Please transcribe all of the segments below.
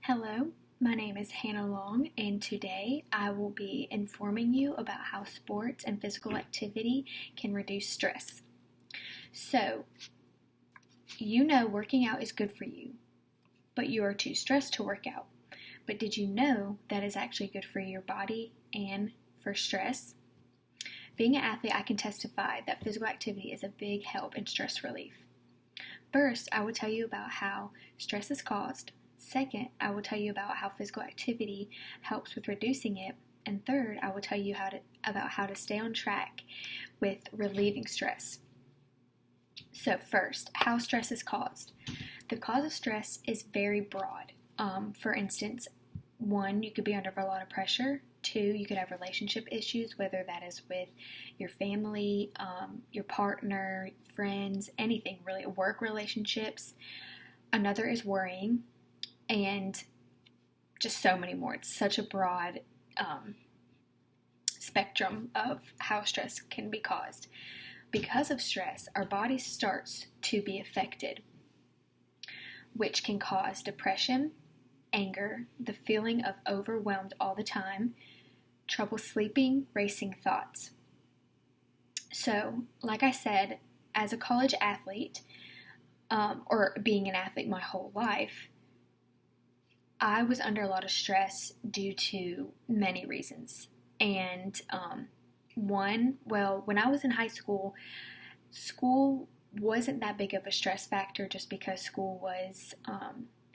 Hello, my name is Hannah Long, and today I will be informing you about how sports and physical activity can reduce stress. So, you know working out is good for you, but you are too stressed to work out. But did you know that is actually good for your body and for stress? Being an athlete, I can testify that physical activity is a big help in stress relief. First, I will tell you about how stress is caused. Second, I will tell you about how physical activity helps with reducing it. And third, I will tell you about how to stay on track with relieving stress. So first, how stress is caused. The cause of stress is very broad. For instance, 1, you could be under a lot of pressure. 2, you could have relationship issues, whether that is with your family, your partner, friends, anything really, work relationships. Another is worrying, and just so many more. It's such a broad spectrum of how stress can be caused. Because of stress, our body starts to be affected, which can cause depression, anger, the feeling of overwhelmed all the time, trouble sleeping, racing thoughts. So, like I said, as a college athlete, or being an athlete my whole life, I was under a lot of stress due to many reasons. And one, when I was in high school, school wasn't that big of a stress factor just because school was,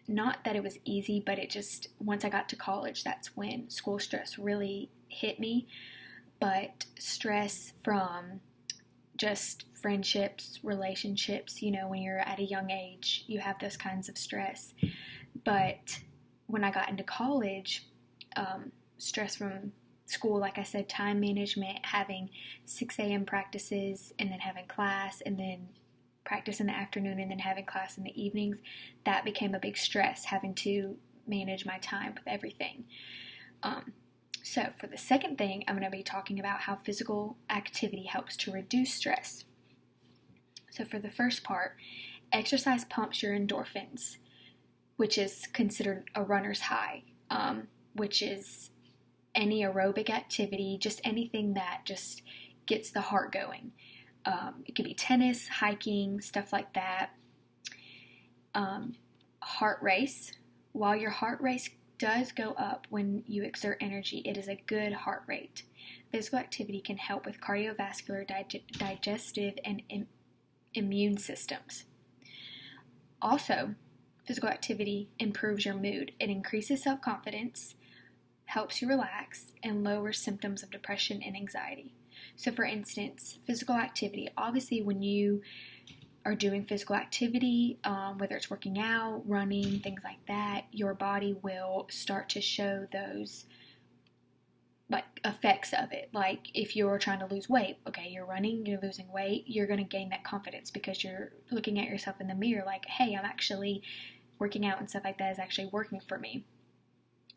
not that it was easy, but it just, once I got to college, that's when school stress really hit me. But stress from just friendships, relationships, when you're at a young age, you have those kinds of stress. But when I got into college, stress from school, like I said, time management, having 6 a.m. practices, and then having class, and then practice in the afternoon, and then having class in the evenings, that became a big stress, having to manage my time with everything. So for the second thing, I'm going to be talking about how physical activity helps to reduce stress. So for the first part, exercise pumps your endorphins, which is considered a runner's high, which is any aerobic activity, just anything that just gets the heart going. It could be tennis, hiking, stuff like that. Heart race. While your heart rate does go up when you exert energy, it is a good heart rate. Physical activity can help with cardiovascular, digestive, and immune systems. Also, physical activity improves your mood. It increases self-confidence, helps you relax, and lowers symptoms of depression and anxiety. So for instance, physical activity, obviously when you are doing physical activity, whether it's working out, running, things like that, your body will start to show those effects of it. Like if you're trying to lose weight, okay, you're running, you're losing weight, you're going to gain that confidence because you're looking at yourself in the mirror like, hey, I'm actually working out, and stuff like that is actually working for me.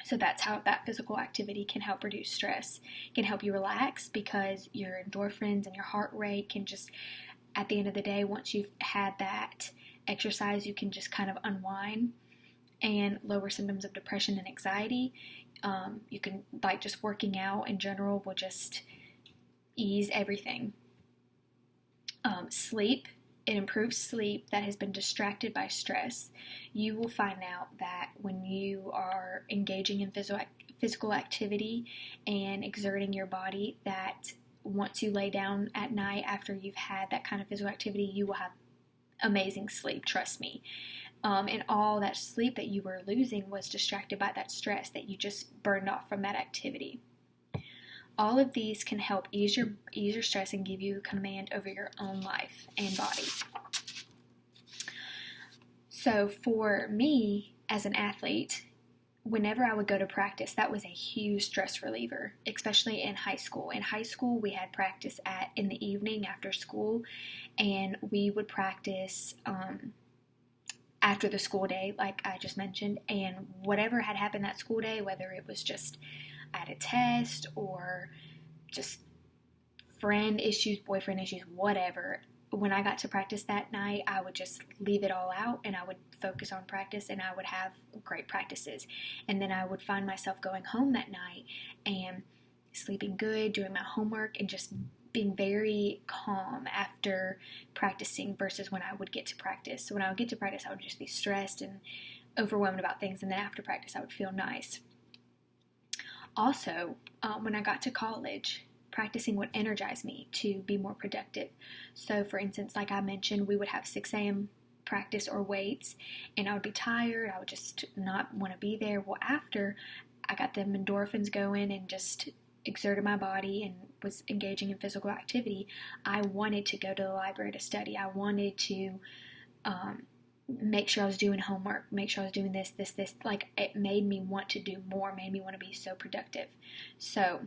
So that's how that physical activity can help reduce stress. It can help you relax because your endorphins and your heart rate can just, at the end of the day, once you've had that exercise, you can just kind of unwind and lower symptoms of depression and anxiety. You can, just working out in general will just ease everything. Sleep. It improves sleep that has been distracted by stress. You will find out that when you are engaging in physical activity and exerting your body, that once you lay down at night after you've had that kind of physical activity, you will have amazing sleep, trust me. And all that sleep that you were losing was distracted by that stress that you just burned off from that activity. All of these can help ease your stress and give you command over your own life and body. So for me, as an athlete, whenever I would go to practice, that was a huge stress reliever, especially in high school. In high school, we had practice in the evening after school, and we would practice after the school day, like I just mentioned, and whatever had happened that school day, whether it was just at a test or just friend issues, boyfriend issues, whatever, when I got to practice that night, I would just leave it all out and I would focus on practice, and I would have great practices. And then I would find myself going home that night and sleeping good, doing my homework, and just being very calm after practicing versus when I would get to practice. So when I would get to practice, I would just be stressed and overwhelmed about things, and then after practice, I would feel nice. Also, when I got to college, practicing would energize me to be more productive. So, for instance, like I mentioned, we would have 6 a.m. practice or weights, and I would be tired. I would just not want to be there. Well, after I got them endorphins going and just exerted my body and was engaging in physical activity, I wanted to go to the library to study. I wanted to make sure I was doing homework, make sure I was doing this. Like, it made me want to do more, made me want to be so productive. So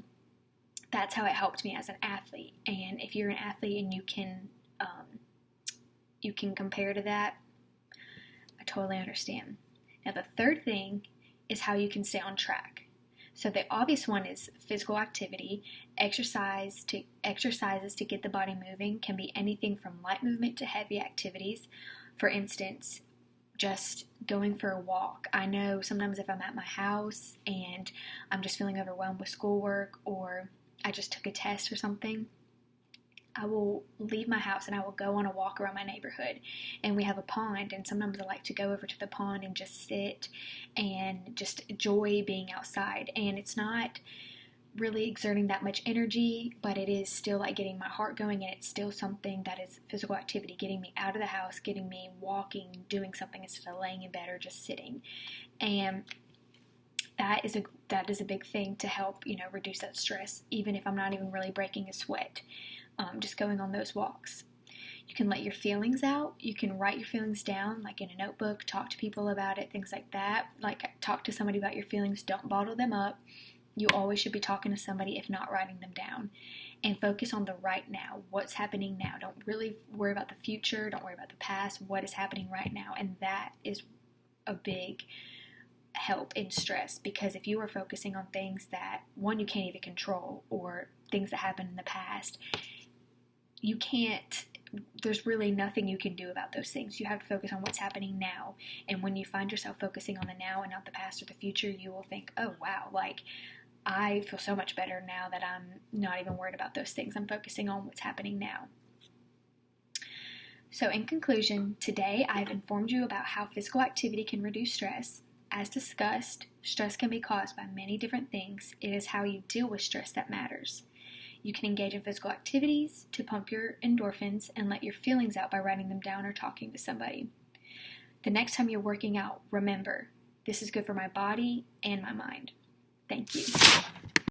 that's how it helped me as an athlete. And if you're an athlete and you can compare to that, I totally understand. Now, the third thing is how you can stay on track. So the obvious one is physical activity. Exercises to get the body moving can be anything from light movement to heavy activities. For instance, just going for a walk. I know sometimes if I'm at my house and I'm just feeling overwhelmed with schoolwork, or I just took a test or something, I will leave my house and I will go on a walk around my neighborhood. And we have a pond, and sometimes I like to go over to the pond and just sit and just enjoy being outside. And it's not really exerting that much energy, but it is still like getting my heart going, and it's still something that is physical activity, getting me out of the house, getting me walking, doing something instead of laying in bed or just sitting. And that is a big thing to help, reduce that stress, even if I'm not even really breaking a sweat. Just going on those walks. You can let your feelings out. You can write your feelings down, like in a notebook, talk to people about it, things like that. Like, talk to somebody about your feelings. Don't bottle them up. You always should be talking to somebody, if not writing them down. And focus on the right now. What's happening now. Don't really worry about the future. Don't worry about the past. What is happening right now. And that is a big help in stress, because if you are focusing on things that, one, you can't even control, or things that happened in the past, there's really nothing you can do about those things. You have to focus on what's happening now. And when you find yourself focusing on the now and not the past or the future, you will think, oh wow, like, I feel so much better now that I'm not even worried about those things. I'm focusing on what's happening now. So in conclusion, today I've informed you about how physical activity can reduce stress. As discussed, stress can be caused by many different things. It is how you deal with stress that matters. You can engage in physical activities to pump your endorphins and let your feelings out by writing them down or talking to somebody. The next time you're working out, remember, this is good for my body and my mind.